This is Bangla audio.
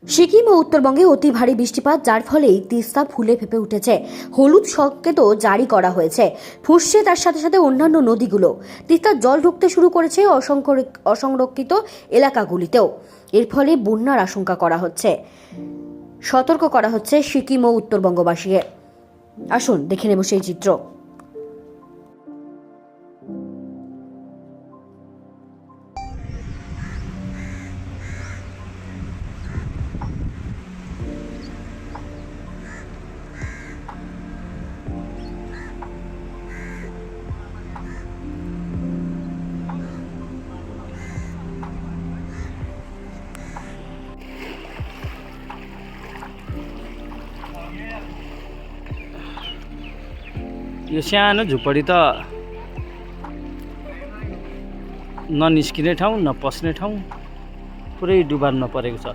সিকিম ও উত্তরবঙ্গে অতি ভারী বৃষ্টিপাত, যার ফলেই তিস্তা ফুলে ফেঁপে উঠেছে। হলুদ সংকেত জারি করা হয়েছে। ফুসছে তার সাথে সাথে অন্যান্য নদীগুলো। তিস্তার জল ঢুকতে শুরু করেছে অসংরক্ষিত এলাকাগুলিতেও। এর ফলে বন্যার আশঙ্কা করা হচ্ছে। সতর্ক করা হচ্ছে সিকিম ও উত্তরবঙ্গবাসীকে। আসুন দেখে নেব সেই চিত্র। यो सानो झुपडी त ननिस्किने ठाउँ न पस्ने ठाउँ, पुरै डुबानमा परेको छ।